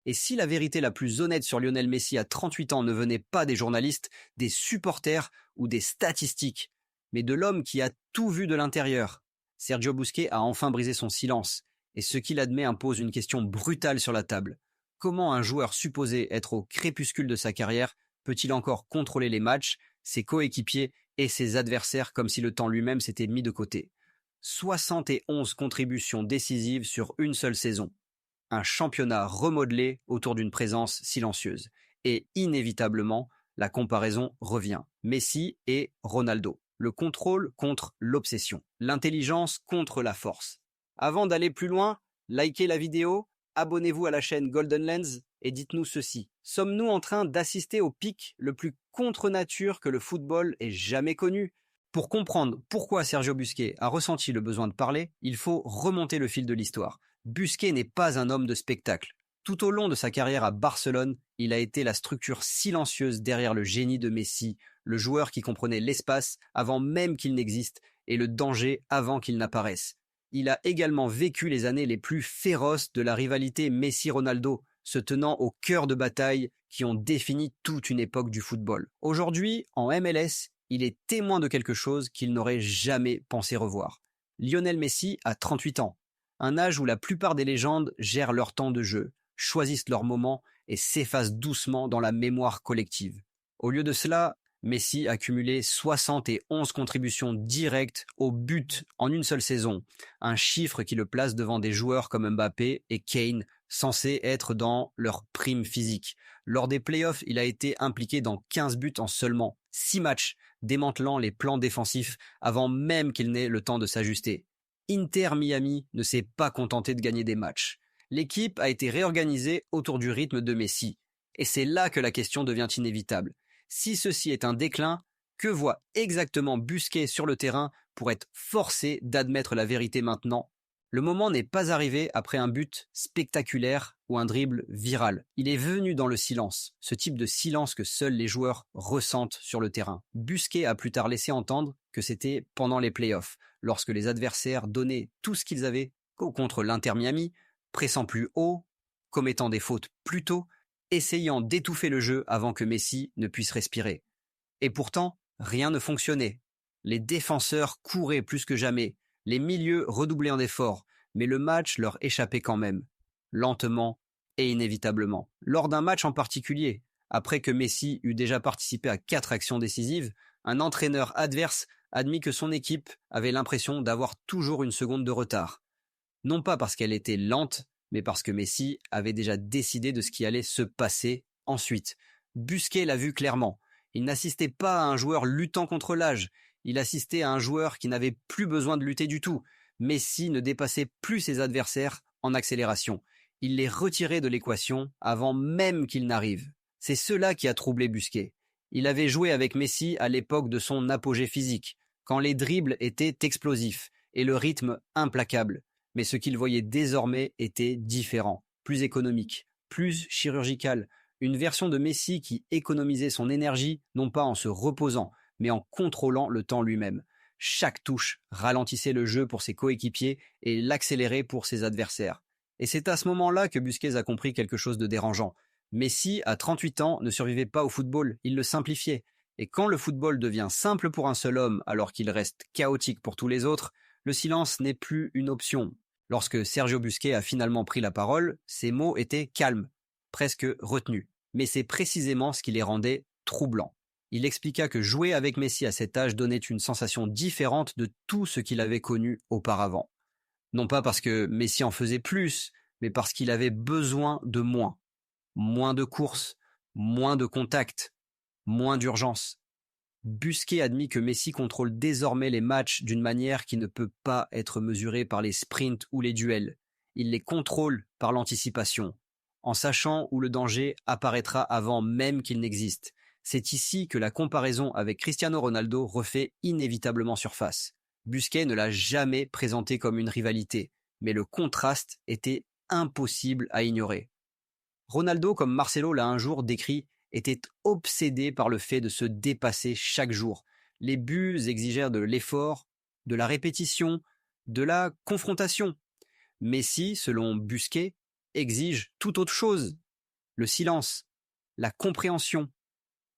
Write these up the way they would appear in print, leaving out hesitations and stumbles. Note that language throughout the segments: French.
Et si la vérité la plus honnête sur Lionel Messi à 38 ans ne venait pas des journalistes, des supporters ou des statistiques, mais de l'homme qui a tout vu de l'intérieur? Sergio Busquets a enfin brisé son silence, et ce qu'il admet impose une question brutale sur la table. Comment un joueur supposé être au crépuscule de sa carrière peut-il encore contrôler les matchs, ses coéquipiers et ses adversaires comme si le temps lui-même s'était mis de côté? 71 contributions décisives sur une seule saison. Un championnat remodelé autour d'une présence silencieuse. Et inévitablement, la comparaison revient. Messi et Ronaldo. Le contrôle contre l'obsession. L'intelligence contre la force. Avant d'aller plus loin, likez la vidéo, abonnez-vous à la chaîne Golden Lens et dites-nous ceci. Sommes-nous en train d'assister au pic le plus contre nature que le football ait jamais connu? Pour comprendre pourquoi Sergio Busquets a ressenti le besoin de parler, il faut remonter le fil de l'histoire. Busquets n'est pas un homme de spectacle. Tout au long de sa carrière à Barcelone, il a été la structure silencieuse derrière le génie de Messi, le joueur qui comprenait l'espace avant même qu'il n'existe et le danger avant qu'il n'apparaisse. Il a également vécu les années les plus féroces de la rivalité Messi-Ronaldo, se tenant au cœur de batailles qui ont défini toute une époque du football. Aujourd'hui, en MLS, il est témoin de quelque chose qu'il n'aurait jamais pensé revoir. Lionel Messi a 38 ans, un âge où la plupart des légendes gèrent leur temps de jeu, choisissent leur moment et s'effacent doucement dans la mémoire collective. Au lieu de cela, Messi a cumulé 71 contributions directes au but en une seule saison, un chiffre qui le place devant des joueurs comme Mbappé et Kane, censés être dans leur prime physique. Lors des playoffs, il a été impliqué dans 15 buts en seulement 6 matchs, démantelant les plans défensifs avant même qu'il n'ait le temps de s'ajuster. Inter Miami ne s'est pas contenté de gagner des matchs. L'équipe a été réorganisée autour du rythme de Messi. Et c'est là que la question devient inévitable. Si ceci est un déclin, que voit exactement Busquets sur le terrain pour être forcé d'admettre la vérité maintenant? Le moment n'est pas arrivé après un but spectaculaire ou un dribble viral. Il est venu dans le silence, ce type de silence que seuls les joueurs ressentent sur le terrain. Busquets a plus tard laissé entendre que c'était pendant les playoffs, lorsque les adversaires donnaient tout ce qu'ils avaient contre l'Inter Miami, pressant plus haut, commettant des fautes plus tôt, essayant d'étouffer le jeu avant que Messi ne puisse respirer. Et pourtant, rien ne fonctionnait. Les défenseurs couraient plus que jamais, les milieux redoublaient en efforts, mais le match leur échappait quand même, lentement et inévitablement. Lors d'un match en particulier, après que Messi eut déjà participé à 4 actions décisives, un entraîneur adverse admit que son équipe avait l'impression d'avoir toujours une seconde de retard. Non pas parce qu'elle était lente, mais parce que Messi avait déjà décidé de ce qui allait se passer ensuite. Busquets l'a vu clairement. Il n'assistait pas à un joueur luttant contre l'âge, il assistait à un joueur qui n'avait plus besoin de lutter du tout. Messi ne dépassait plus ses adversaires en accélération. Il les retirait de l'équation avant même qu'il n'arrive. C'est cela qui a troublé Busquets. Il avait joué avec Messi à l'époque de son apogée physique, quand les dribbles étaient explosifs et le rythme implacable. Mais ce qu'il voyait désormais était différent, plus économique, plus chirurgical. Une version de Messi qui économisait son énergie, non pas en se reposant, mais en contrôlant le temps lui-même. Chaque touche ralentissait le jeu pour ses coéquipiers et l'accélérait pour ses adversaires. Et c'est à ce moment-là que Busquets a compris quelque chose de dérangeant. Messi, à 38 ans, ne survivait pas au football, il le simplifiait. Et quand le football devient simple pour un seul homme alors qu'il reste chaotique pour tous les autres, le silence n'est plus une option. Lorsque Sergio Busquets a finalement pris la parole, ses mots étaient calmes, presque retenus. Mais c'est précisément ce qui les rendait troublants. Il expliqua que jouer avec Messi à cet âge donnait une sensation différente de tout ce qu'il avait connu auparavant. Non pas parce que Messi en faisait plus, mais parce qu'il avait besoin de moins. Moins de courses, moins de contacts, moins d'urgence. Busquets admit que Messi contrôle désormais les matchs d'une manière qui ne peut pas être mesurée par les sprints ou les duels. Il les contrôle par l'anticipation, en sachant où le danger apparaîtra avant même qu'il n'existe. C'est ici que la comparaison avec Cristiano Ronaldo refait inévitablement surface. Busquets ne l'a jamais présenté comme une rivalité, mais le contraste était impossible à ignorer. Ronaldo, comme Marcelo l'a un jour décrit, était obsédé par le fait de se dépasser chaque jour. Les buts exigèrent de l'effort, de la répétition, de la confrontation. Messi, selon Busquets, exige tout autre chose. le silence, la compréhension,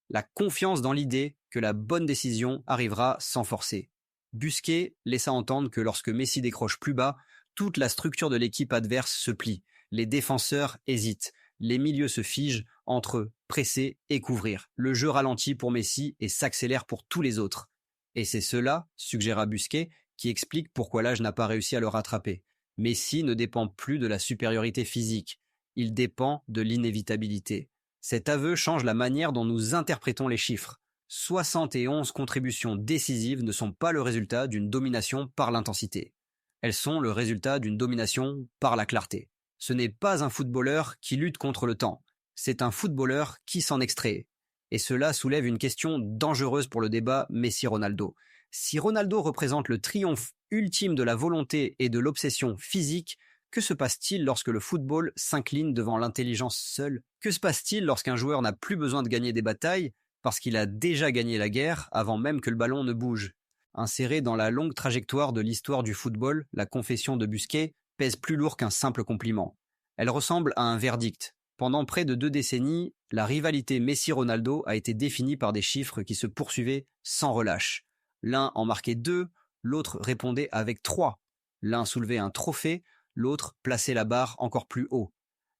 la confiance dans l'idée que la bonne décision arrivera sans forcer. Busquets laissa entendre que lorsque Messi décroche plus bas, toute la structure de l'équipe adverse se plie. Les défenseurs hésitent. Les milieux se figent entre eux, presser et couvrir. Le jeu ralentit pour Messi et s'accélère pour tous les autres. Et c'est cela, suggéra Busquets, qui explique pourquoi l'âge n'a pas réussi à le rattraper. Messi ne dépend plus de la supériorité physique. Il dépend de l'inévitabilité. Cet aveu change la manière dont nous interprétons les chiffres. 71 contributions décisives ne sont pas le résultat d'une domination par l'intensité. Elles sont le résultat d'une domination par la clarté. Ce n'est pas un footballeur qui lutte contre le temps, c'est un footballeur qui s'en extrait. Et cela soulève une question dangereuse pour le débat Messi-Ronaldo. Si Ronaldo représente le triomphe ultime de la volonté et de l'obsession physique, que se passe-t-il lorsque le football s'incline devant l'intelligence seule? Que se passe-t-il lorsqu'un joueur n'a plus besoin de gagner des batailles parce qu'il a déjà gagné la guerre avant même que le ballon ne bouge? Insérée dans la longue trajectoire de l'histoire du football, la confession de Busquets pèse plus lourd qu'un simple compliment. Elle ressemble à un verdict. Pendant près de 2 décennies, la rivalité Messi-Ronaldo a été définie par des chiffres qui se poursuivaient sans relâche. L'un en marquait 2, l'autre répondait avec 3. L'un soulevait un trophée, l'autre plaçait la barre encore plus haut.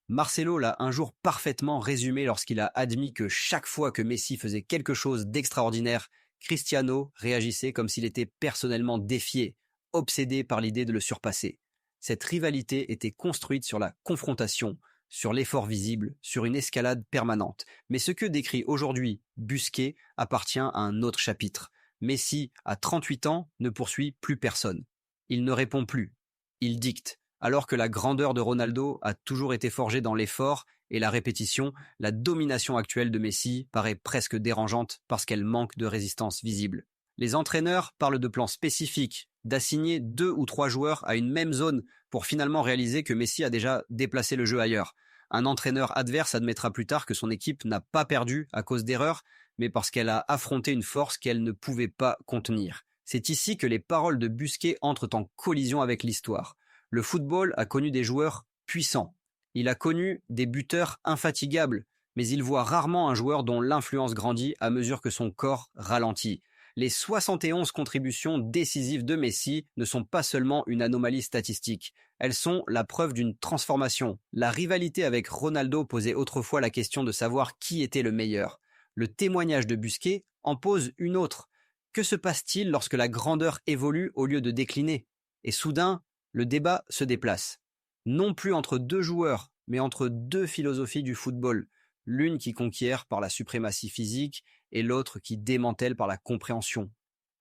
Marcelo l'a un jour parfaitement résumé lorsqu'il a admis que chaque fois que Messi faisait quelque chose d'extraordinaire, Cristiano réagissait comme s'il était personnellement défié, obsédé par l'idée de le surpasser. Cette rivalité était construite sur la confrontation, sur l'effort visible, sur une escalade permanente. Mais ce que décrit aujourd'hui Busquets appartient à un autre chapitre. Messi, à 38 ans, ne poursuit plus personne. Il ne répond plus. Il dicte. Alors que la grandeur de Ronaldo a toujours été forgée dans l'effort et la répétition, la domination actuelle de Messi paraît presque dérangeante parce qu'elle manque de résistance visible. Les entraîneurs parlent de plans spécifiques, d'assigner 2 ou 3 joueurs à une même zone pour finalement réaliser que Messi a déjà déplacé le jeu ailleurs. Un entraîneur adverse admettra plus tard que son équipe n'a pas perdu à cause d'erreurs, mais parce qu'elle a affronté une force qu'elle ne pouvait pas contenir. C'est ici que les paroles de Busquets entrent en collision avec l'histoire. Le football a connu des joueurs puissants. Il a connu des buteurs infatigables, mais il voit rarement un joueur dont l'influence grandit à mesure que son corps ralentit. Les 71 contributions décisives de Messi ne sont pas seulement une anomalie statistique. Elles sont la preuve d'une transformation. La rivalité avec Ronaldo posait autrefois la question de savoir qui était le meilleur. Le témoignage de Busquets en pose une autre. Que se passe-t-il lorsque la grandeur évolue au lieu de décliner? Et soudain, le débat se déplace. Non plus entre 2 joueurs, mais entre 2 philosophies du football. L'une qui conquiert par la suprématie physique et l'autre qui démantèle par la compréhension.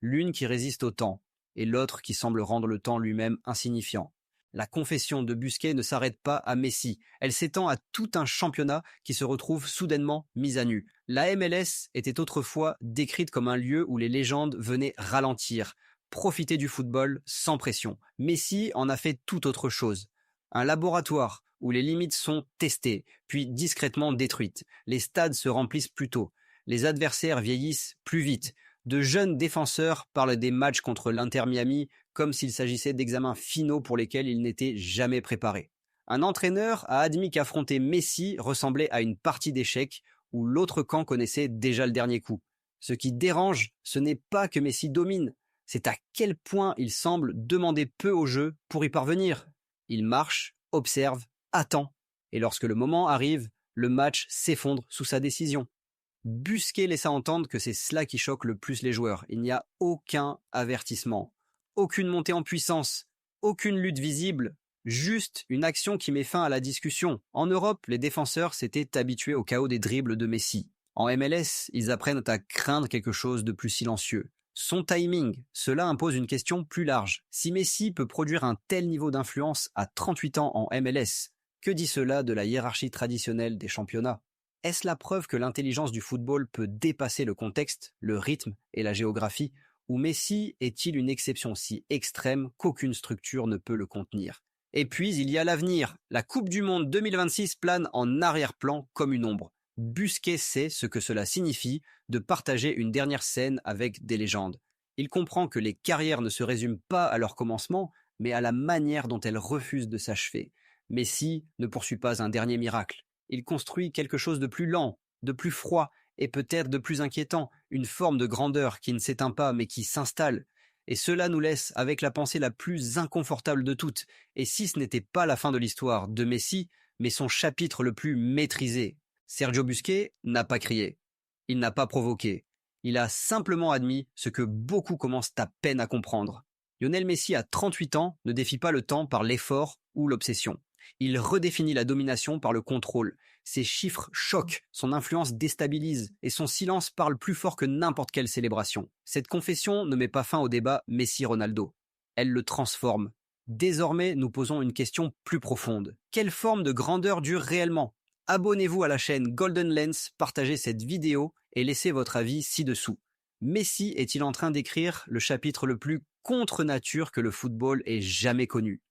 L'une qui résiste au temps et l'autre qui semble rendre le temps lui-même insignifiant. La confession de Busquets ne s'arrête pas à Messi, elle s'étend à tout un championnat qui se retrouve soudainement mis à nu. La MLS était autrefois décrite comme un lieu où les légendes venaient ralentir, profiter du football sans pression. Messi en a fait tout autre chose. Un laboratoire où les limites sont testées, puis discrètement détruites. Les stades se remplissent plus tôt. Les adversaires vieillissent plus vite. De jeunes défenseurs parlent des matchs contre l'Inter Miami comme s'il s'agissait d'examens finaux pour lesquels ils n'étaient jamais préparés. Un entraîneur a admis qu'affronter Messi ressemblait à une partie d'échecs où l'autre camp connaissait déjà le dernier coup. Ce qui dérange, ce n'est pas que Messi domine, c'est à quel point il semble demander peu au jeu pour y parvenir. Il marche, observe, attend. Et lorsque le moment arrive, le match s'effondre sous sa décision. Busquets laissa entendre que c'est cela qui choque le plus les joueurs. Il n'y a aucun avertissement, aucune montée en puissance, aucune lutte visible, juste une action qui met fin à la discussion. En Europe, les défenseurs s'étaient habitués au chaos des dribbles de Messi. En MLS, ils apprennent à craindre quelque chose de plus silencieux. Son timing, cela impose une question plus large. Si Messi peut produire un tel niveau d'influence à 38 ans en MLS, que dit cela de la hiérarchie traditionnelle des championnats? Est-ce la preuve que l'intelligence du football peut dépasser le contexte, le rythme et la géographie, ou Messi est-il une exception si extrême qu'aucune structure ne peut le contenir? Et puis il y a l'avenir. La Coupe du Monde 2026 plane en arrière-plan comme une ombre. Busquets sait ce que cela signifie de partager une dernière scène avec des légendes. Il comprend que les carrières ne se résument pas à leur commencement, mais à la manière dont elles refusent de s'achever. Messi ne poursuit pas un dernier miracle. Il construit quelque chose de plus lent, de plus froid et peut-être de plus inquiétant, une forme de grandeur qui ne s'éteint pas mais qui s'installe. Et cela nous laisse avec la pensée la plus inconfortable de toutes. Et si ce n'était pas la fin de l'histoire de Messi, mais son chapitre le plus maîtrisé? Sergio Busquets n'a pas crié. Il n'a pas provoqué. Il a simplement admis ce que beaucoup commencent à peine à comprendre. Lionel Messi à 38 ans ne défie pas le temps par l'effort ou l'obsession. Il redéfinit la domination par le contrôle. Ses chiffres choquent, son influence déstabilise et son silence parle plus fort que n'importe quelle célébration. Cette confession ne met pas fin au débat Messi-Ronaldo. Elle le transforme. Désormais, nous posons une question plus profonde. Quelle forme de grandeur dure réellement? Abonnez-vous à la chaîne Golden Lens, partagez cette vidéo et laissez votre avis ci-dessous. Messi est-il en train d'écrire le chapitre le plus contre nature que le football ait jamais connu?